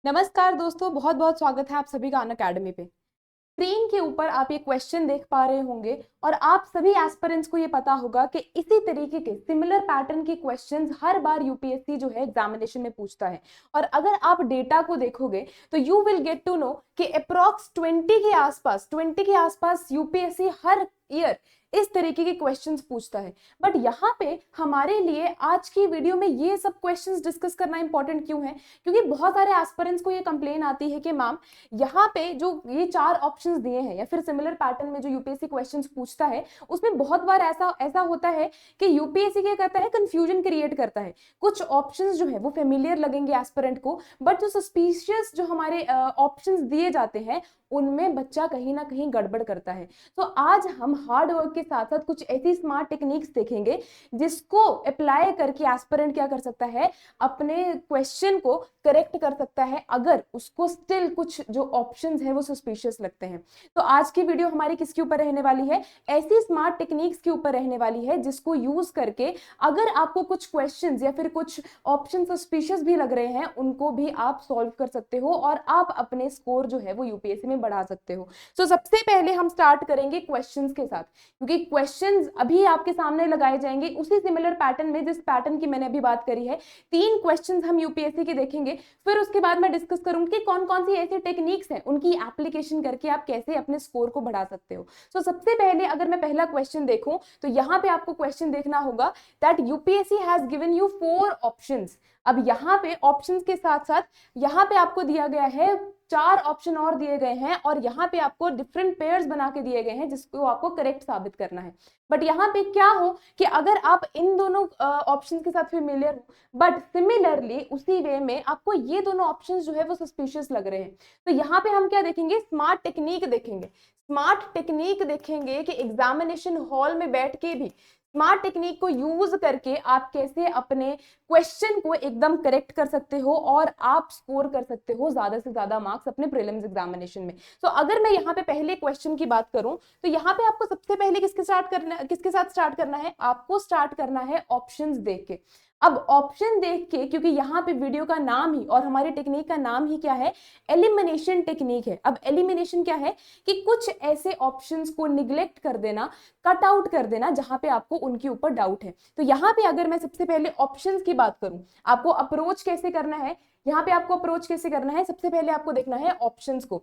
नमस्कार दोस्तों, बहुत बहुत स्वागत है आप सभी का अनअकैडमी पे। स्क्रीन के ऊपर आप ये क्वेश्चन देख पा रहे होंगे और आप सभी एस्पिरेंट्स को ये पता होगा कि इसी तरीके के सिमिलर पैटर्न के क्वेश्चंस हर बार यूपीएससी जो है एग्जामिनेशन में पूछता है। और अगर आप डेटा को देखोगे तो you will get to know कि अप्रॉक्स 20 के आसपास यूपीएससी हर ईयर इस तरीके के क्वेश्चंस पूछता है। बट यहाँ पे हमारे लिए आज की वीडियो में ये सब क्वेश्चंस डिस्कस करना इंपॉर्टेंट क्यों है? क्योंकि बहुत सारे एस्पिरेंट्स को ये कंप्लेन आती है कि मैम यहाँ पे जो ये 4 ऑप्शंस दिए हैं या फिर सिमिलर पैटर्न में जो यूपीएससी क्वेश्चंस पूछता है उसमें बहुत बार ऐसा ऐसा होता है कि यूपीएससी क्या करता है, कंफ्यूजन क्रिएट करता है। कुछ ऑप्शंस जो है वो फेमिलियर लगेंगे एस्पिरेंट को, बट जो सस्पिशियस जो हमारे ऑप्शंस दिए जाते हैं उनमें बच्चा कहीं ना कहीं गड़बड़ करता है। तो आज हम हार्ड वर्क के साथ साथ कुछ ऐसी स्मार्ट टेक्निक्स देखेंगे जिसको अप्लाई करके एस्पिरेंट क्या कर सकता है, अपने क्वेश्चन को करेक्ट कर सकता है अगर उसको स्टिल कुछ जो ऑप्शंस है वो सस्पिशियस लगते हैं। तो आज की वीडियो हमारी किसके ऊपर रहने वाली है? ऐसी स्मार्ट टेक्निक्स के ऊपर रहने वाली है जिसको यूज करके अगर आपको कुछ क्वेश्चंस या फिर कुछ ऑप्शन सस्पिशियस भी लग रहे हैं उनको भी आप सॉल्व कर सकते हो और आप अपने स्कोर जो है वो यूपीएससी में बढ़ा सकते हो। तो सबसे पहले हम स्टार्ट करेंगे क्वेश्चंस के साथ, क्योंकि क्वेश्चंस अभी आपके सामने लगाए जाएंगे उसी सिमिलर पैटर्न में जिस पैटर्न की मैंने अभी बात करी है। 3 क्वेश्चंस हम यूपीएससी के देखेंगे, फिर उसके बाद मैं डिस्कस करूंगी कि कौन कौन सी ऐसी टेक्निक्स हैं उनकी एप्लीकेशन करके आप कैसे अपने स्कोर को बढ़ा सकते हो। तो सबसे पहले अगर मैं पहला क्वेश्चन देखूं तो यहाँ पे आपको क्वेश्चन देखना होगा that UPSC has given you 4 options. अब यहाँ पे ऑप्शंस के साथ साथ यहाँ पे आपको दिया गया है 4 ऑप्शन और दिए गए हैं और यहाँ पे आपको डिफरेंट पेयर्स बना के दिए गए हैं जिसको आपको करेक्ट साबित करना है। बट यहाँ पे क्या हो कि अगर आप इन दोनों ऑप्शन के साथ फेमिलियर हो बट सिमिलरली उसी वे में आपको ये दोनों ऑप्शन जो है वो सस्पिशियस लग रहे हैं, तो यहाँ पे हम क्या देखेंगे? स्मार्ट टेक्निक देखेंगे। स्मार्ट टेक्निक देखेंगे कि एग्जामिनेशन हॉल में बैठ के भी स्मार्ट टेक्निक को यूज करके आप कैसे अपने क्वेश्चन को एकदम करेक्ट कर सकते हो और आप स्कोर कर सकते हो ज्यादा से ज्यादा मार्क्स अपने प्रीलिम्स एग्जामिनेशन में। तो अगर मैं यहाँ पे पहले क्वेश्चन की बात करूं तो यहाँ पे आपको सबसे पहले किसके साथ स्टार्ट करना है? आपको स्टार्ट करना है ऑप्शंस देख के। अब ऑप्शन देख के, क्योंकि यहाँ पे वीडियो का नाम ही और हमारी टेक्निक का नाम ही क्या है? एलिमिनेशन टेक्निक है। अब एलिमिनेशन क्या है कि कुछ ऐसे ऑप्शंस को निग्लेक्ट कर देना, कट आउट कर देना जहां पे आपको उनके ऊपर डाउट है। तो यहाँ पे अगर मैं सबसे पहले ऑप्शंस की बात करूं, आपको अप्रोच कैसे करना है? यहाँ पे आपको अप्रोच कैसे करना है? सबसे पहले आपको देखना है ऑप्शंस को।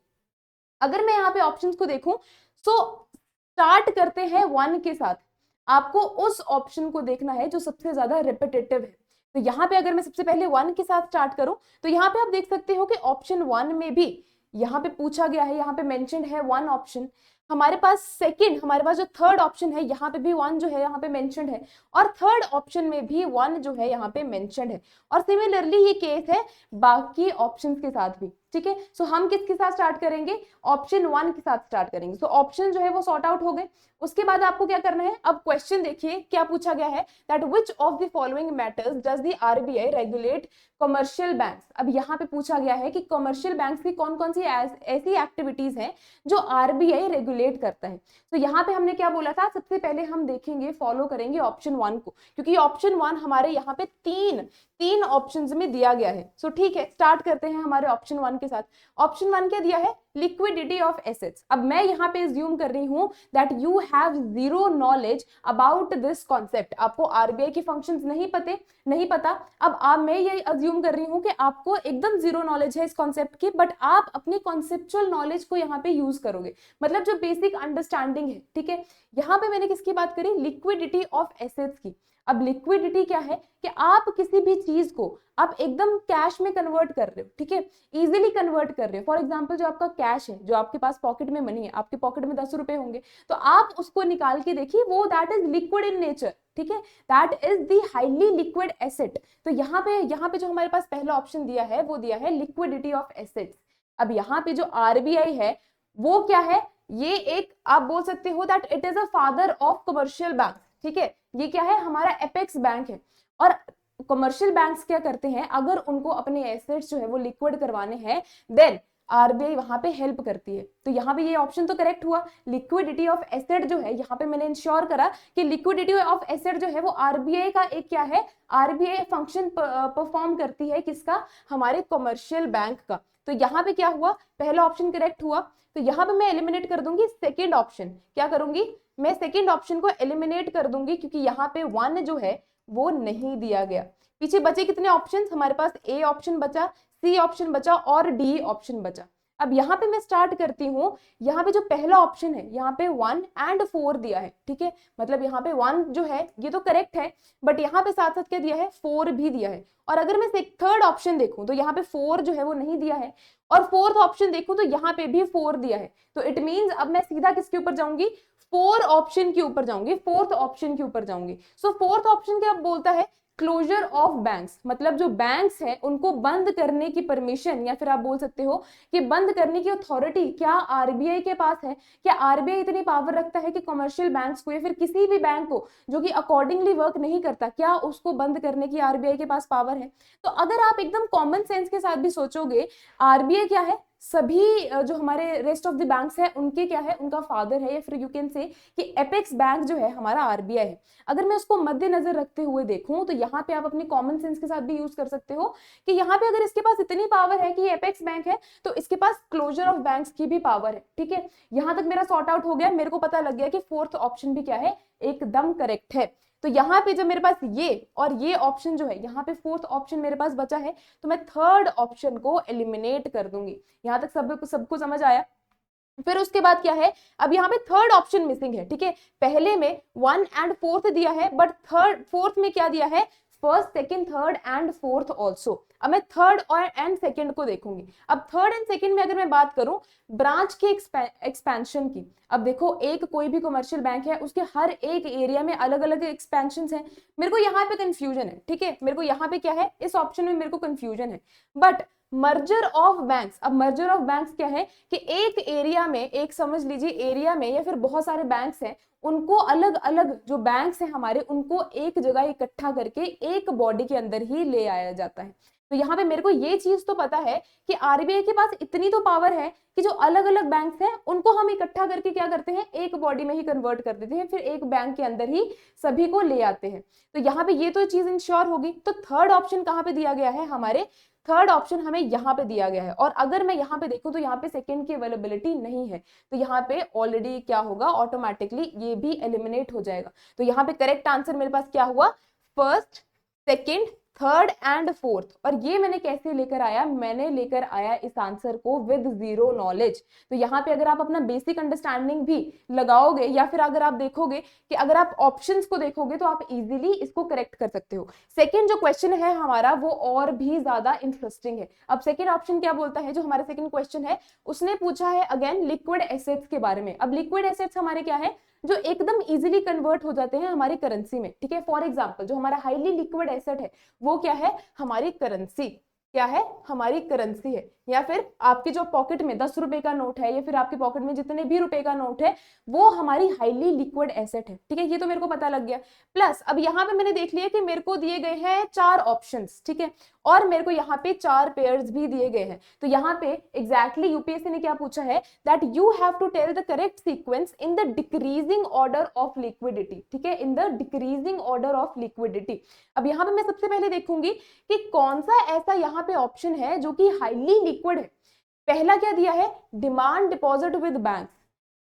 अगर मैं यहाँ पे ऑप्शंस को देखूं तो स्टार्ट करते हैं 1 के साथ। आपको उस ऑप्शन को देखना है जो सबसे ज्यादा रिपीटेटिव है। तो यहाँ पे अगर मैं सबसे पहले 1 के साथ स्टार्ट करूं तो यहाँ पे आप देख सकते हो कि ऑप्शन 1 में भी यहाँ पे पूछा गया है, यहाँ पे मेंशन्ड है 1 ऑप्शन। हमारे पास सेकंड, हमारे पास जो थर्ड ऑप्शन है यहाँ पे भी 1 जो है यहाँ पे मेंशन्ड है और थर्ड ऑप्शन में भी 1 जो है यहाँ पे मेंशन्ड है। और सिमिलरली ये केस है बाकी ऑप्शंस के साथ भी। ठीक है, सो हम किसके साथ स्टार्ट करेंगे? ऑप्शन 1 के साथ स्टार्ट करेंगे। सो ऑप्शन जो है वो सॉर्ट आउट हो गए। उसके बाद आपको क्या करना है? अब क्वेश्चन देखिए क्या पूछा गया है, that which of the following matters does the RBI regulate commercial banks. अब यहाँ पे पूछा गया है कि कमर्शियल बैंक्स की कौन कौन सी ऐसी एक्टिविटीज हैं जो आरबीआई रेगुलेट करता है। तो यहाँ पे हमने क्या बोला था? सबसे पहले हम देखेंगे, फॉलो करेंगे ऑप्शन 1 को, क्योंकि ऑप्शन 1 हमारे यहाँ पे तीन ऑप्शंस में दिया गया है। सो ठीक है, स्टार्ट करते हैं हमारे ऑप्शन 1 के साथ। ऑप्शन 1 क्या दिया है? Liquidity of assets. अब मैं यहाँ पे अज्यूम कर रही हूँ that you have zero knowledge about this concept. आपको आरबीआई के फंक्शंस नहीं पता। अब मैं ये अज्यूम कर रही हूँ कि आपको एकदम जीरो नॉलेज है इस कॉन्सेप्ट की, बट आप अपनी कॉन्सेप्चुअल नॉलेज को यहाँ पे यूज करोगे, मतलब जो बेसिक अंडरस्टैंडिंग है। ठीक है, यहाँ पे मैंने किसकी बात करी? लिक्विडिटी ऑफ एसेट्स की। अब लिक्विडिटी क्या है कि आप किसी भी चीज को आप एकदम कैश में कन्वर्ट कर रहे हो। ठीक है, इजीली कन्वर्ट कर रहे हो। फॉर एग्जांपल जो आपका कैश है, जो आपके पास पॉकेट में मनी है, आपके पॉकेट में 10 रुपए होंगे, तो आप उसको निकाल के देखिए, वो that is liquid in nature. ठीक है, that is the highly liquid asset. तो यहाँ पे जो हमारे पास पहला ऑप्शन दिया है वो दिया है लिक्विडिटी ऑफ एसेट्स। अब यहाँ पे जो आरबीआई है वो क्या है? ये एक आप बोल सकते हो that it is a father of commercial bank. ठीक है, ये क्या है? हमारा एपेक्स बैंक है। और कमर्शियल बैंक्स क्या करते हैं? अगर उनको अपने एसेट्स जो है वो लिक्विड करवाने हैं, देन आरबीआई वहां पे हेल्प करती है। तो यहाँ पे ये ऑप्शन तो करेक्ट हुआ। लिक्विडिटी ऑफ एसेट जो है, यहाँ पे मैंने इंश्योर करा कि लिक्विडिटी ऑफ एसेट जो है वो आरबीआई का एक क्या है, आरबीआई फंक्शन परफॉर्म करती है, किसका, हमारे कमर्शियल बैंक का। तो यहाँ पे क्या हुआ, पहला ऑप्शन करेक्ट हुआ। तो यहाँ पे मैं एलिमिनेट कर दूंगी सेकेंड ऑप्शन, क्या करूंगी, मैं सेकेंड ऑप्शन को एलिमिनेट कर दूंगी, क्योंकि यहाँ पे 1 जो है वो नहीं दिया गया। पीछे बचे कितने ऑप्शंस हमारे पास, ए ऑप्शन बचा, सी ऑप्शन बचा और डी ऑप्शन बचा। अब यहाँ पे मैं स्टार्ट करती हूँ, यहाँ पे जो पहला ऑप्शन है यहाँ पे 1 और 4 दिया है, ठीक है, मतलब यहाँ पे 1 जो है ये तो करेक्ट है, बट यहाँ पे साथ साथ क्या दिया है, 4 भी दिया है। और अगर मैं थर्ड ऑप्शन देखूं तो यहाँ पे 4 जो है वो नहीं दिया है, और फोर्थ ऑप्शन देखूं तो यहाँ पे भी 4 दिया है। तो इट मींस अब मैं सीधा किसके ऊपर जाऊंगी, फोर्थ ऑप्शन के ऊपर जाऊंगी, फोर्थ ऑप्शन के ऊपर जाऊंगी। सो फोर्थ ऑप्शन क्या बोलता है, क्लोजर ऑफ बैंक्स, मतलब जो बैंक्स हैं उनको बंद करने की परमिशन, या फिर आप बोल सकते हो कि बंद करने की अथॉरिटी क्या आरबीआई के पास है। क्या आरबीआई इतनी पावर रखता है कि कमर्शियल बैंक्स को या फिर किसी भी बैंक को जो कि अकॉर्डिंगली वर्क नहीं करता, क्या उसको बंद करने की आरबीआई के पास पावर है। तो अगर आप एकदम कॉमन सेंस के साथ भी सोचोगे, आरबीआई क्या है, सभी जो हमारे रेस्ट ऑफ द बैंक्स है उनके क्या है, उनका फादर है, या फिर यू कैन से कि एपेक्स बैंक जो है हमारा आरबीआई है। अगर मैं उसको मद्देनजर रखते हुए देखूं तो यहाँ पे आप अपनी कॉमन सेंस के साथ भी यूज कर सकते हो कि यहाँ पे अगर इसके पास इतनी पावर है कि ये एपेक्स बैंक है, तो इसके पास क्लोजर ऑफ बैंक्स की भी पावर है। ठीक है, यहाँ तक मेरा सॉर्ट आउट हो गया, मेरे को पता लग गया कि फोर्थ ऑप्शन भी क्या है, एकदम करेक्ट है। तो यहाँ पे जब मेरे पास ये और ये ऑप्शन जो है, यहाँ पे फोर्थ ऑप्शन मेरे पास बचा है, तो मैं थर्ड ऑप्शन को एलिमिनेट कर दूंगी। यहाँ तक सबको समझ आया। फिर उसके बाद क्या है, अब यहाँ पे थर्ड ऑप्शन मिसिंग है। ठीक है, पहले में 1 और 4 दिया है, बट फोर्थ में क्या दिया है, first second third and fourth also. अब मैं थर्ड और एंड सेकंड को देखूंगी। अब थर्ड एंड सेकंड में अगर मैं बात करूं ब्रांच के एक्सपेंशन की, अब देखो एक कोई भी कमर्शियल बैंक है उसके हर एक एरिया में अलग अलग एक्सपेंशन है। मेरे को यहाँ पे कंफ्यूजन है, ठीक है, मेरे को यहाँ पे क्या है, इस ऑप्शन में मेरे को कंफ्यूजन है। बट मर्जर ऑफ बैंक्स, अब मर्जर ऑफ बैंक्स क्या है कि एक एरिया में, एक समझ लीजिए एरिया में या फिर बहुत सारे बैंक्स हैं, उनको अलग अलग जो बैंक्स हैं हमारे, उनको एक जगह इकट्ठा करके एक बॉडी के अंदर ही ले आया जाता है। तो यहाँ पे मेरे को ये चीज तो पता है कि आरबीआई के पास इतनी तो पावर है कि जो अलग अलग बैंक्स हैं उनको हम इकट्ठा करके क्या करते हैं, एक बॉडी में ही कन्वर्ट कर देते हैं, फिर एक बैंक के अंदर ही सभी को ले आते हैं। तो यहाँ पे ये तो चीज इंश्योर होगी। तो थर्ड ऑप्शन कहाँ पे दिया गया है, हमारे थर्ड ऑप्शन हमें यहाँ पे दिया गया है। और अगर मैं यहाँ पे देखूं तो यहाँ पे सेकंड की अवेलेबिलिटी नहीं है, तो यहाँ पे ऑलरेडी क्या होगा, ऑटोमेटिकली ये भी एलिमिनेट हो जाएगा। तो यहाँ पे करेक्ट आंसर मेरे पास क्या हुआ, first, second, third and fourth. और ये मैंने कैसे लेकर आया, मैंने लेकर आया इस आंसर को विद जीरो नॉलेज। तो यहाँ पे अगर आप अपना बेसिक अंडरस्टैंडिंग भी लगाओगे, या फिर अगर आप देखोगे कि अगर आप ऑप्शंस को देखोगे तो आप इजीली इसको करेक्ट कर सकते हो। सेकंड जो क्वेश्चन है हमारा वो और भी ज्यादा इंटरेस्टिंग है। अब सेकंड ऑप्शन क्या बोलता है, जो हमारा सेकंड क्वेश्चन है उसने पूछा है अगेन लिक्विड एसेट्स के बारे में। अब लिक्विड एसेट्स हमारे क्या है, जो एकदम इजीली कन्वर्ट हो जाते हैं हमारी करेंसी में। ठीक है, फॉर एग्जांपल जो हमारा हाईली लिक्विड एसेट है वो क्या है, हमारी करेंसी। क्या है, हमारी करेंसी है। या फिर आपके जो पॉकेट में 10 रुपए का नोट है, या फिर आपके पॉकेट में जितने भी रुपए का नोट है, वो हमारी हाईली लिक्विड एसेट है। ठीक है, ये तो मेरे को पता लग गया। प्लस अब यहाँ पे मैंने देख लिया कि मेरे को दिए गए हैं 4 ऑप्शंस, ठीक है, और मेरे को यहाँ पे 4 पेयर्स भी दिए गए हैं। तो यहाँ पे एग्जैक्टली यूपीएससी ने क्या पूछा है, that you have to tell the correct sequence in the decreasing order of liquidity. ठीक है, in the decreasing order of liquidity. अब यहाँ पे मैं सबसे पहले देखूंगी कि कौन सा ऐसा यहाँ पे ऑप्शन है जो कि हाईली लिक्विड है। पहला क्या दिया है, demand deposit with banks.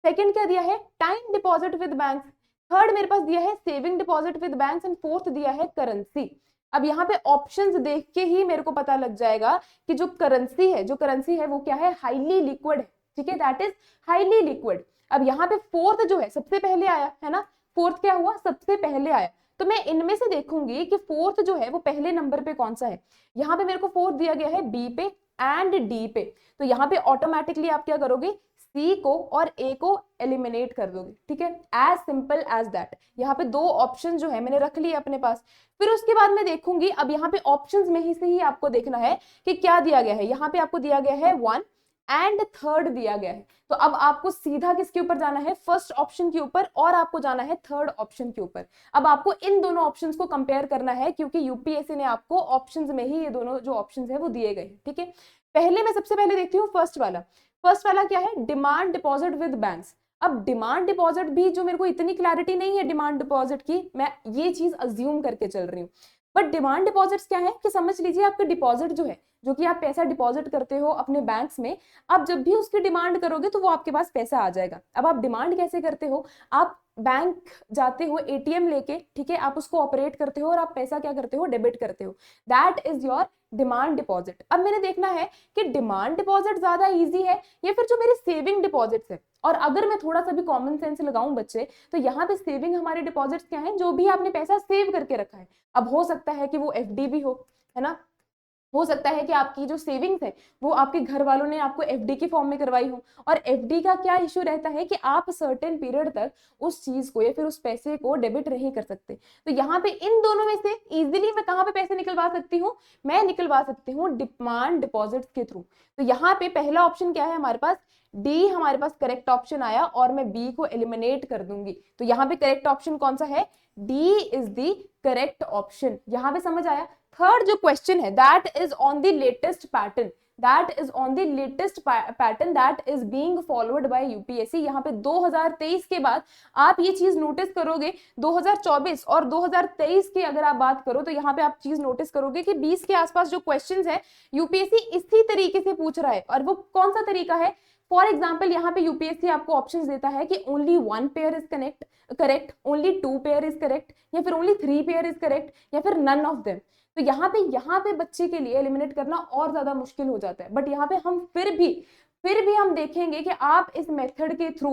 Second क्या दिया है, time deposit with banks. Third मेरे पास दिया है saving deposit with banks, and fourth दिया है करेंसी। अब यहाँ पे ऑप्शंस देख के ही मेरे को पता लग जाएगा कि जो करेंसी है वो क्या है, हाईली लिक्विड है। ठीक है, दैट इज हाईली लिक्विड। अब यहाँ पे फोर्थ जो है सबसे पहले आया है ना, फोर्थ क्या हुआ, सबसे पहले आया। तो मैं इनमें से देखूंगी कि फोर्थ जो है वो पहले नंबर पे कौन सा है। यहाँ पे मेरे को फोर्थ दिया गया है बी पे एंड डी पे। तो यहाँ पे ऑटोमेटिकली आप क्या करोगे, सी को और ए को एलिमिनेट कर दोगे। ठीक है, एज सिंपल एज दैट। यहाँ पे 2 ऑप्शन जो है मैंने रख लिए अपने पास। फिर उसके बाद मैं देखूंगी, अब यहाँ पे ऑप्शंस में ही से ही आपको देखना है कि क्या दिया गया है। यहाँ पे आपको दिया गया है 1, एंड थर्ड दिया गया है। तो अब आपको सीधा किसके ऊपर जाना है, फर्स्ट ऑप्शन के ऊपर, और आपको जाना है थर्ड ऑप्शन के ऊपर। अब आपको इन दोनों ऑप्शंस को कंपेयर करना है, क्योंकि यूपीएससी ने आपको ऑप्शंस में ही ये दोनों जो ऑप्शंस है वो दिए गए हैं, ठीक है। पहले मैं सबसे पहले देखती हूँ फर्स्ट वाला। फर्स्ट वाला क्या है, डिमांड डिपॉजिट विद बैंक्स। अब डिमांड डिपॉजिट भी जो मेरे को इतनी क्लैरिटी नहीं है डिमांड डिपॉजिट की, मैं ये चीज अज्यूम करके चल रही हूँ। बट डिमांड डिपॉजिट्स क्या है कि समझ लीजिए आपका डिपॉजिट जो है, जो कि आप पैसा डिपॉजिट करते हो अपने बैंक्स में, आप जब भी उसकी डिमांड करोगे तो वो आपके पास पैसा आ जाएगा। अब आप डिमांड कैसे करते हो, आप बैंक जाते हो एटीएम लेके, ठीक है, आप उसको ऑपरेट करते हो और आप पैसा क्या करते हो, डेबिट करते हो। That is your demand deposit. अब मैंने देखना है कि डिमांड डिपॉजिट ज्यादा इजी है या फिर जो मेरे सेविंग डिपॉजिट्स है। और अगर मैं थोड़ा सा भी कॉमन सेंस लगाऊं बच्चे, तो यहाँ पे सेविंग हमारे डिपॉजिट्स क्या है, जो भी आपने पैसा सेव करके रखा है। अब हो सकता है कि वो एफडी भी हो, है ना, हो सकता है कि आपकी जो सेविंग्स है वो आपके घर वालों ने आपको एफडी की फॉर्म में करवाई हो। और एफडी का क्या इश्यू रहता है कि आप सर्टेन पीरियड तक उस चीज को या फिर उस पैसे को डेबिट नहीं कर सकते। तो यहाँ पे इन दोनों में से इजीली मैं कहाँ पे पैसे निकलवा सकती हूँ, मैं निकलवा सकती हूँ डिमांड डिपॉजिट्स के थ्रू। तो यहाँ पे पहला ऑप्शन क्या है हमारे पास, डी हमारे पास करेक्ट ऑप्शन आया, और मैं बी को एलिमिनेट कर दूंगी। तो यहाँ पे करेक्ट ऑप्शन कौन सा है, D is the correct option. यहाँ पे समझ आया। थर्ड जो क्वेश्चन है, that is on the latest pattern, that is on the latest pattern that is being followed by UPSC. यहाँ पे 2023 के बाद आप ये चीज नोटिस करोगे, 2024 और 2023 की अगर आप बात करो तो यहाँ पे आप चीज नोटिस करोगे कि 20 के आसपास जो क्वेश्चंस है यूपीएससी इसी तरीके से पूछ रहा है। और वो कौन सा तरीका है, फॉर एग्जाम्पल यहाँ पे यूपीएससी आपको ऑप्शंस देता है कि only 1 pair is correct, only 2 pair is correct, या फिर ओनली 3 पेयर इज करेक्ट, या फिर नन ऑफ देम। तो यहाँ पे बच्चे के लिए एलिमिनेट करना और ज्यादा मुश्किल हो जाता है। बट यहाँ पे हम फिर भी हम देखेंगे कि आप इस मेथड के थ्रू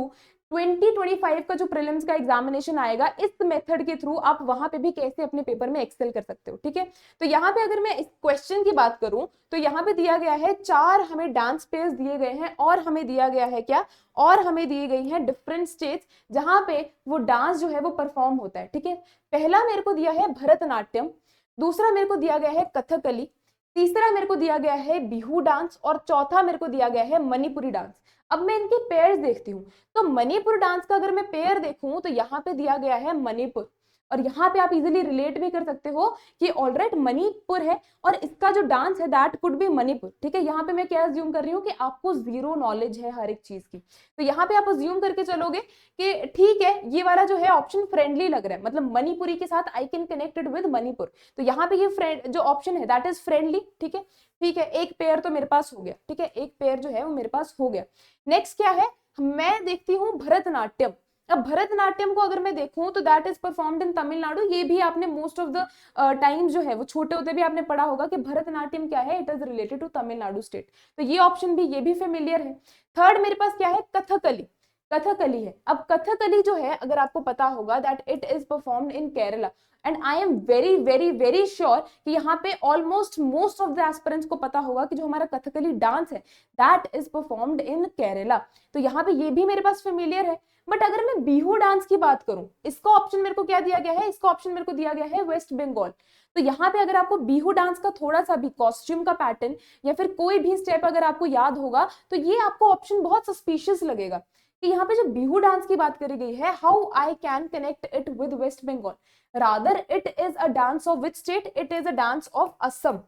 2025 का जो प्रीलिम्स का एग्जामिनेशन आएगा, इस मेथड के थ्रू आप वहां पे भी कैसे अपने पेपर में एक्सेल कर सकते हो, ठीक है। तो यहाँ पे अगर मैं इस क्वेश्चन की बात करूं तो यहाँ पे दिया गया है 4 हमें डांस पेयर्स दिए गए हैं, और हमें दिया गया है क्या, और हमें दिए गई हैं डिफरेंट स्टेट्स जहां पे वो डांस जो है वो परफॉर्म होता है, ठीक है। पहला मेरे को दिया है भरतनाट्यम, दूसरा मेरे को दिया गया है कथकली, तीसरा मेरे को दिया गया है बिहू डांस, और चौथा मेरे को दिया गया है मणिपुरी डांस। अब मैं इनके पेयर्स देखती हूँ, तो मणिपुर डांस का अगर मैं पेयर देखूं तो यहाँ पे दिया गया है मणिपुर, और यहाँ पे आप इजीली रिलेट भी कर सकते हो कि ऑलराइट मणिपुर है और इसका जो डांस है दैट कुड बी मणिपुर, ठीक है। यहाँ पे मैं क्या अज्यूम कर रही हूँ कि आपको जीरो नॉलेज है हर एक चीज की, तो यहाँ पे आप अज्यूम करके चलोगे कि ठीक है ये वाला जो है ऑप्शन फ्रेंडली लग रहा है, मतलब मणिपुरी के साथ I can connected with Manipur. तो यहाँ पे ये फ्रेंड जो ऑप्शन है दैट इज फ्रेंडली, ठीक है। ठीक है, एक पेयर तो मेरे पास हो गया, ठीक है, एक पेयर जो है वो मेरे पास हो गया। नेक्स्ट क्या है, मैं देखती हूँ भरतनाट्यम। अब भरतनाट्यम को अगर मैं देखूं तो that is performed in Tamil Nadu. ये भी आपने मोस्ट ऑफ द टाइम जो है वो छोटे होते भी आपने पढ़ा होगा कि भरतनाट्यम क्या है, it is related to Tamil Nadu state. तो ये ऑप्शन भी, ये भी फेमिलियर है। थर्ड मेरे पास क्या है, कथकली, कथकली है। अब कथकली जो है अगर आपको पता होगा that it is performed in Kerala, and I am very very very sure कि यहाँ पे almost most of the aspirants को पता होगा कि जो हमारा कथकली डांस है that is performed in Kerala. तो यहाँ पे ये भी मेरे पास फेमिलियर है। बट अगर मैं बिहू डांस की बात करूं, इसका ऑप्शन मेरे को क्या दिया गया है, इसका ऑप्शन मेरे को दिया गया है वेस्ट बंगाल। तो यहाँ पे अगर आपको बिहू डांस का थोड़ा सा भी कॉस्ट्यूम का पैटर्न या फिर कोई भी स्टेप अगर आपको याद होगा तो ये आपको ऑप्शन बहुत सस्पिशियस लगेगा कि यहाँ पे जो बिहू डांस की बात करी गई है, how I can connect it with West Bengal, rather it is a dance of which state, it is a dance of Assam,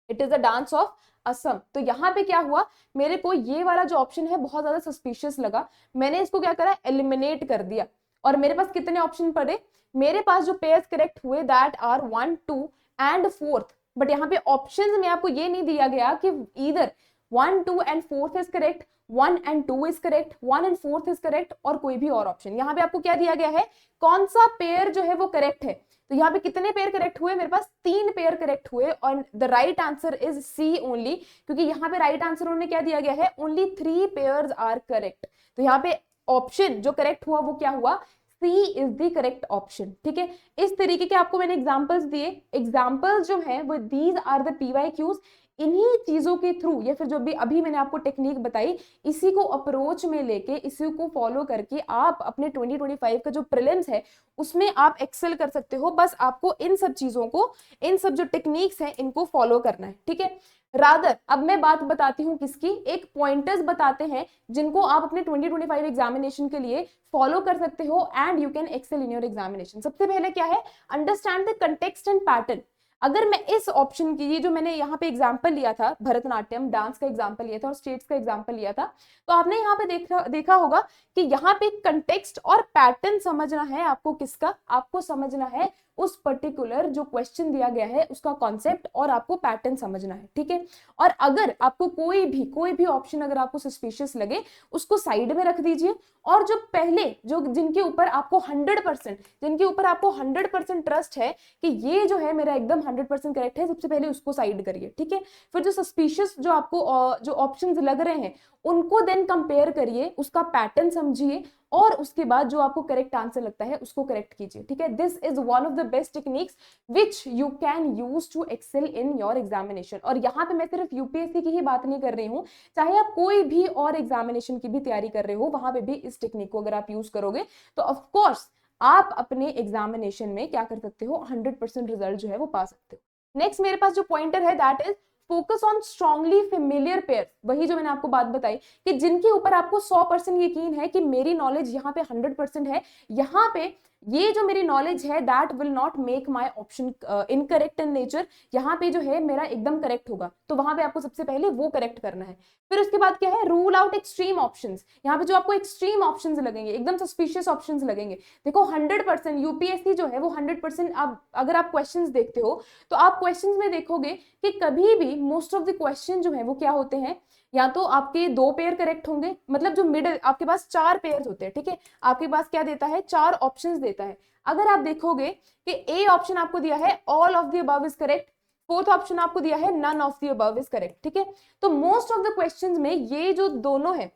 it is a dance of Assam. तो यहाँ पे क्या हुआ, मेरे को ये वाला जो ऑप्शन है बहुत ज्यादा सस्पिशियस लगा, मैंने इसको क्या करा, एलिमिनेट कर दिया। और मेरे पास कितने ऑप्शन पड़े, मेरे पास जो पेयर्स करेक्ट हुए दैट आर 1, 2 एंड 4। बट यहाँ पे ऑप्शंस में आपको ये नहीं दिया गया कि either 1, 2 and 4 is correct, 1 and 2 is correct, 1 and 4 is correct, और कोई भी और ऑप्शन। यहाँ पे आपको क्या दिया गया है, कौन सा पेयर जो है वो करेक्ट है। तो यहाँ पे कितने पेयर करेक्ट हुए, मेरे पास 3 पेयर करेक्ट हुए, और the right answer is C only, क्योंकि यहाँ पे राइट आंसर उन्होंने क्या दिया गया है, ओनली 3 पेयर्स आर करेक्ट। तो यहाँ पे ऑप्शन जो करेक्ट हुआ वो क्या हुआ, सी इज द करेक्ट ऑप्शन, ठीक है। इस तरीके के आपको मैंने एग्जांपल्स दिए, एग्जांपल्स जो हैं वो दीज आर द पीवाईक्यूज। इन्हीं चीजों के थ्रू या फिर जो भी अभी मैंने आपको टेक्निक बताई, इसी को अप्रोच में लेके, इसी को फॉलो करके आप अपने 2025 का जो प्रीलिम्स है उसमें आप एक्सेल कर सकते हो। बस आपको इन सब चीजों को, इन सब जो टेक्निक्स हैं इनको फॉलो करना है, ठीक है। रादर अब मैं बात बताती हूँ किसकी, एक पॉइंटर्स बताते हैं जिनको आप अपने 2025 एग्जामिनेशन के लिए फॉलो कर सकते हो and you can excel in your examination. सबसे पहले क्या है, understand the context and pattern. अगर मैं इस ऑप्शन की, ये जो मैंने यहाँ पे एग्जाम्पल लिया था, भरतनाट्यम डांस का एग्जाम्पल लिया था और स्टेट्स का एग्जाम्पल लिया था, तो आपने यहाँ पे देखा होगा कि यहाँ पे कंटेक्स्ट और पैटर्न समझना है आपको। किसका? आपको समझना है उस पर्टिकुलर जो क्वेश्चन दिया गया है उसका कॉन्सेप्ट, और आपको पैटर्न समझना है, ठीक है। और अगर आपको कोई भी ऑप्शन अगर आपको सस्पिशियस लगे, उसको साइड में रख दीजिए, और जो पहले जो जिनके ऊपर आपको 100% ट्रस्ट है कि ये जो है मेरा एकदम 100% करेक्ट है, सबसे पहले उसको साइड करिए, ठीक है। फिर जो सस्पिशियस जो आपको जो ऑप्शंस लग रहे हैं उनको देन कंपेयर करिए, उसका पैटर्न समझिए, और उसके बाद जो आपको करेक्ट आंसर लगता है उसको करेक्ट कीजिए, ठीक है। This is one of the best techniques which you can use to excel in your examination. और यहाँ पे मैं सिर्फ यूपीएससी की ही बात नहीं कर रही हूँ, चाहे आप कोई भी और एग्जामिनेशन की भी तैयारी कर रहे हो, वहां पे भी इस टेक्निक को अगर आप यूज करोगे तो ऑफकोर्स आप अपने एग्जामिनेशन में क्या कर सकते हो, 100% रिजल्ट जो है वो पा सकते हो। नेक्स्ट मेरे पास जो पॉइंटर है that is focus on strongly familiar pair. वही जो मैंने आपको बात बताई कि जिनके ऊपर आपको 100% यकीन है कि मेरी नॉलेज यहाँ पे 100% है, यहाँ पे ये जो मेरी नॉलेज है that will not make my option incorrect in nature, यहाँ पे जो है मेरा एकदम करेक्ट होगा, तो वहां पे आपको सबसे पहले वो करेक्ट करना है। फिर उसके बाद क्या है, रूल आउट एक्सट्रीम ऑप्शंस। यहाँ पे जो आपको एक्सट्रीम ऑप्शंस लगेंगे, एकदम सस्पिशियस ऑप्शंस लगेंगे, देखो 100% यूपीएससी जो है वो 100%, आप अगर आप क्वेश्चंस देखते हो तो आप क्वेश्चंस में देखोगे कि कभी भी मोस्ट ऑफ द क्वेश्चन जो है वो क्या होते हैं, या तो आपके 2 पेयर करेक्ट होंगे, मतलब जो मिडिल आपके पास 4 पेयर होते हैं, ठीक है। आपके पास क्या देता है, 4 ऑप्शंस देता है। अगर आप देखोगे कि ए ऑप्शन आपको दिया है all of the above is correct, fourth option आपको दिया है none of the above is correct, ठीक है। तो मोस्ट ऑफ द क्वेश्चंस में ये जो दोनों है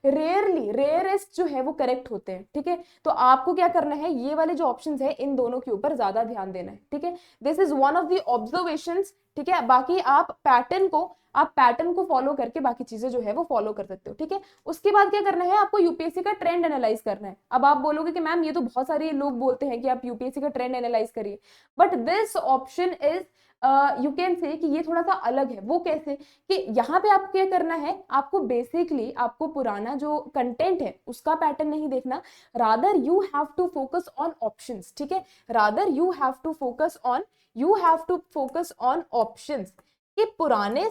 रेयरेस्ट जो है वो करेक्ट होते हैं, ठीक है। तो आपको क्या करना है, ये वाले जो ऑप्शंस है इन दोनों के ऊपर ज्यादा ध्यान देना है, ठीक है। This is one of the observations, ठीक है। बाकी आप पैटर्न को फॉलो करके बाकी चीजें जो है वो फॉलो कर सकते हो, ठीक है। उसके बाद क्या करना है, आपको यूपीएससी का ट्रेंड एनालाइज करना है। अब आप बोलोगे कि मैम ये तो बहुत सारे लोग बोलते हैं कि आप यूपीएससी का ट्रेंड एनालाइज करिए, but this option is you can say कि ये थोड़ा सा अलग है। वो कैसे, कि यहाँ पे आपको क्या करना है, आपको बेसिकली आपको पुराना जो कंटेंट है उसका पैटर्न नहीं देखना, rather you have to focus on options, ठीक है। Rather you have to focus on options कि पुराने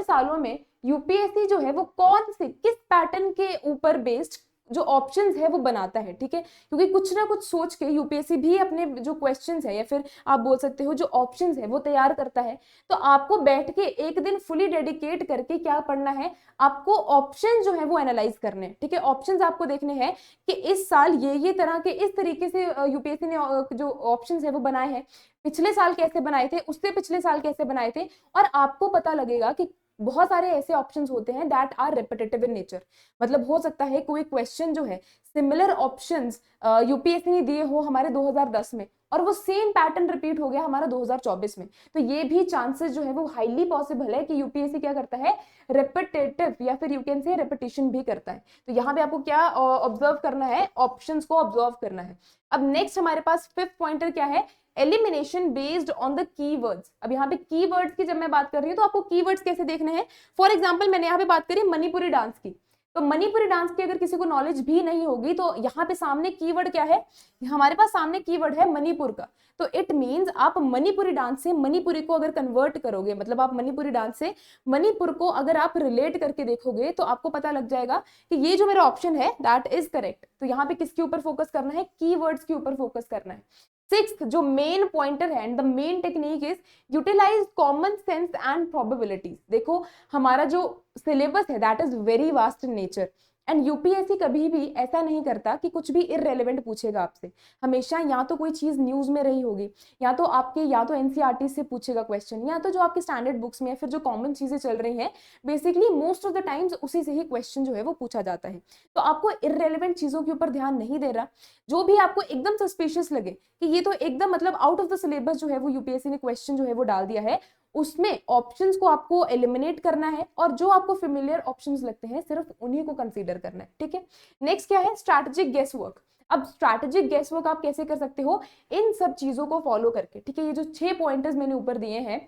सालों में यूपीएससी जो है वो कौन से किस पैटर्न के ऊपर बेस्ड जो ऑप्शंस है वो बनाता है, ठीक है। क्योंकि कुछ ना कुछ सोच के यूपीएससी भी अपने जो क्वेश्चंस है या फिर आप बोल सकते हो जो ऑप्शंस है वो तैयार करता है। तो आपको बैठ के एक दिन फुली डेडिकेट करके क्या पढ़ना है, आपको ऑप्शन जो है वो एनालाइज करने हैं, ठीक है। ऑप्शंस आपको देखने हैं कि इस साल ये तरह के इस तरीके से यूपीएससी ने जो ऑप्शंस है वो बनाए हैं, पिछले साल कैसे बनाए थे, उससे पिछले साल कैसे बनाए थे, और आपको पता लगेगा कि बहुत सारे ऐसे ऑप्शंस होते हैं that are repetitive in nature. मतलब हो सकता है कोई क्वेश्चन जो है सिमिलर ऑप्शंस यूपीएससी ने दिए हो हमारे 2010 में, और वो सेम पैटर्न रिपीट हो गया हमारा 2024 में, तो ये भी चांसेस जो है वो हाईली पॉसिबल है कि यूपीएससी क्या करता है, रिपीटेटिव या फिर यू कैन से रेपिटेशन भी करता है। तो यहाँ पे आपको क्या ऑब्जर्व करना है, ऑप्शंस को ऑब्जर्व करना है। अब नेक्स्ट हमारे पास 5th पॉइंटर क्या है, elimination based on the keywords. अब यहाँ पे कीवर्ड्स की जब मैं बात कर रही हूँ तो आपको कीवर्ड्स कैसे देखने हैं। फॉर एग्जांपल मैंने यहाँ पे बात करी मणिपुरी डांस की, तो मणिपुरी डांस की अगर किसी को नॉलेज भी नहीं होगी तो यहाँ पे सामने कीवर्ड क्या है, हमारे पास सामने कीवर्ड है मणिपुर का। तो इट मींस आप मणिपुरी डांस से मणिपुरी को अगर कन्वर्ट करोगे, मतलब आप मणिपुरी डांस से मणिपुर को अगर आप रिलेट करके देखोगे तो आपको पता लग जाएगा कि ये जो मेरा ऑप्शन है दैट इज करेक्ट। तो यहाँ पे किसके ऊपर फोकस करना है, कीवर्ड्स के ऊपर फोकस करना है। 6th जो मेन पॉइंटर है and the main technique is utilise common sense and probabilities. देखो हमारा जो सिलेबस है that is very vast in nature, and UPSC कभी भी ऐसा नहीं करता कि कुछ भी इररेलेवेंट पूछेगा आपसे। हमेशा या तो कोई चीज न्यूज में रही होगी, या तो एनसीईआरटी से पूछेगा क्वेश्चन, या तो जो आपके स्टैंडर्ड बुक्स में या फिर जो कॉमन चीजें चल रही हैं, basically most of the times उसी से ही क्वेश्चन जो है वो पूछा जाता है। तो आपको इररेलेवेंट चीजों के ऊपर ध्यान नहीं दे रहा, जो भी आपको एकदम सस्पिशियस लगे कि ये तो एकदम मतलब आउट ऑफ द सिलेबस जो है वो यूपीएससी ने क्वेश्चन जो है वो डाल दिया है, उसमें ऑप्शंस को आपको एलिमिनेट करना है और जो आपको फेमिलियर ऑप्शंस लगते हैं सिर्फ उन्हीं को कंसीडर करना है। ठीक है, नेक्स्ट क्या है, स्ट्रैटेजिक गेस वर्क। अब स्ट्रैटेजिक गेस वर्क आप कैसे कर सकते हो, इन सब चीजों को फॉलो करके। ठीक है, ये जो 6 पॉइंटर्स मैंने ऊपर दिए हैं,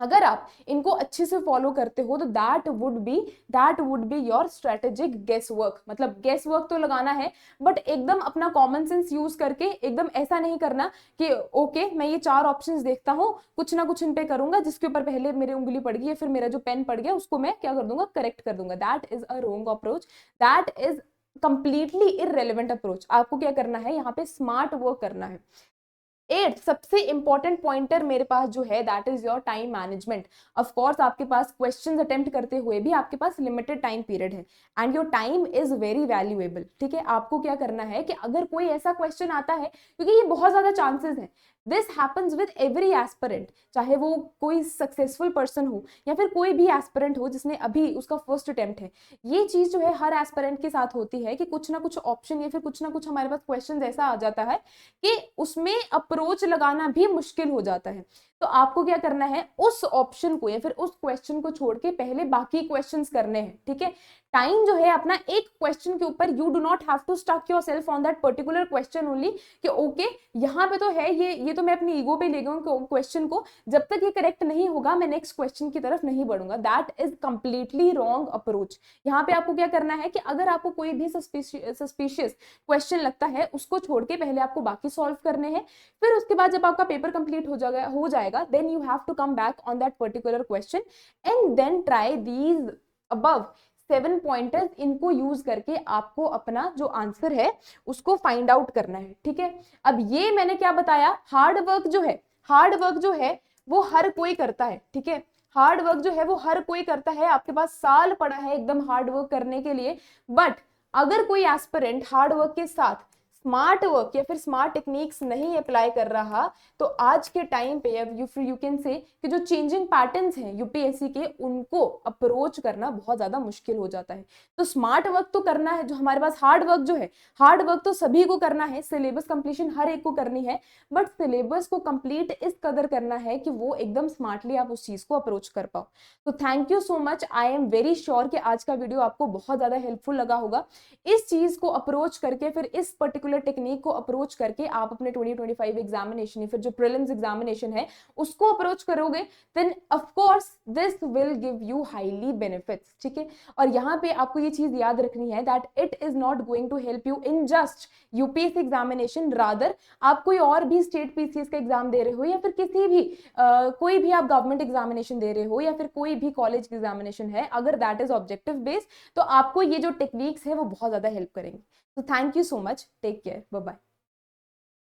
अगर आप इनको अच्छे से फॉलो करते हो तो that would be your strategic guess work. मतलब गेस वर्क तो लगाना है, बट एकदम अपना कॉमन सेंस यूज करके, एकदम ऐसा नहीं करना कि ओके मैं ये 4 ऑप्शंस देखता हूं, कुछ ना कुछ इन पे करूंगा, जिसके ऊपर पहले मेरी उंगली पड़ गई या फिर मेरा जो पेन पड़ गया उसको मैं क्या कर दूंगा, करेक्ट कर दूंगा। That is a wrong approach, that is completely irrelevant approach. आपको क्या करना है, यहाँ पे स्मार्ट वर्क करना है। 8 सबसे इंपॉर्टेंट पॉइंटर मेरे पास जो है that is your time management. Of course आपके पास क्वेश्चंस अटेम्प्ट करते हुए भी आपके पास लिमिटेड टाइम पीरियड है and your time is very valuable. ठीक है, आपको क्या करना है कि अगर कोई ऐसा क्वेश्चन आता है, क्योंकि ये बहुत ज्यादा चांसेस है, this happens with every aspirant, चाहे वो कोई सक्सेसफुल पर्सन हो या फिर कोई भी एस्पिरेंट हो जिसने अभी उसका फर्स्ट अटेम्प्ट है, ये चीज जो है हर एस्पिरेंट के साथ होती है कि कुछ ना कुछ ऑप्शन या फिर कुछ ना कुछ हमारे पास क्वेश्चन ऐसा आ जाता है कि उसमें अप्रोच लगाना भी मुश्किल हो जाता है। तो आपको क्या करना है, उस ऑप्शन को या फिर उस क्वेश्चन को छोड़ के पहले बाकी क्वेश्चंस करने हैं। ठीक है, टाइम जो है अपना एक क्वेश्चन के ऊपर, you do not have to stuck yourself on that particular question only कि ओके यहाँ पे तो है ये तो मैं अपनी ईगो पे ले गया हूँ क्वेश्चन को, जब तक ये करेक्ट नहीं होगा मैं नेक्स्ट क्वेश्चन की तरफ नहीं बढ़ूंगा। That is completely wrong approach. यहाँ पे आपको क्या करना है कि अगर आपको कोई भी सस्पिशियस क्वेश्चन लगता है, उसको छोड़ के पहले आपको बाकी सॉल्व करने हैं, फिर उसके बाद जब आपका पेपर कंप्लीट हो जाएगा then you have to come back on that particular question and then try these above 7 pointers. इनको यूज करके आपको अपना जो आंसर है उसको फाइंड आउट करना है। ठीक है, अब ये मैंने क्या बताया, हार्ड वर्क जो है वो हर कोई करता है। ठीक है, हार्ड वर्क जो है वो हर कोई करता है, आपके पास साल पड़ा है एकदम हार्ड वर्क करने के लिए। बट अगर कोई एस्पिरेंट हार्ड वर्क के साथ स्मार्ट वर्क या फिर स्मार्ट टेक्निक्स नहीं अप्लाई कर रहा, तो आज के टाइम पे यू कैन से कि जो चेंजिंग पैटर्न्स हैं यूपीएससी के, उनको अप्रोच करना बहुत ज्यादा मुश्किल हो जाता है। तो स्मार्ट वर्क तो करना है, जो हमारे पास हार्ड वर्क जो है, हार्ड वर्क तो सभी को करना है, सिलेबस कंप्लीशन हर एक को करनी है, बट सिलेबस को कंप्लीट इस कदर करना है कि वो एकदम स्मार्टली आप उस चीज को अप्रोच कर पाओ। तो thank you so much, I am very sure कि आज का वीडियो आपको बहुत ज्यादा हेल्पफुल लगा होगा। इस चीज को अप्रोच करके, फिर इस पर्टिकुलर टेक्निक को अप्रोच करके आप अपने 2025 एग्जामिनेशन या फिर जो प्रीलिम्स एग्जामिनेशन है उसको अप्रोच करोगे, then of course this will give you highly benefits. ठीक है, और यहाँ पे आपको ये चीज याद रखनी है that it is not going to help you in just UPSC examination, rather आप कोई और भी स्टेट पीसीएस का एग्जाम दे रहे हो या फिर किसी भी कोई भी आप गवर्नमेंट एग्जामिनेशन दे रहे हो या फिर कोई भी कॉलेज एग्जामिनेशन है, अगर दैट इज ऑब्जेक्टिव बेस्ड, तो आपको ये जो टेक्निक्स है वो बहुत ज्यादा हेल्प करेंगे। So thank you so much. Take care. Bye bye.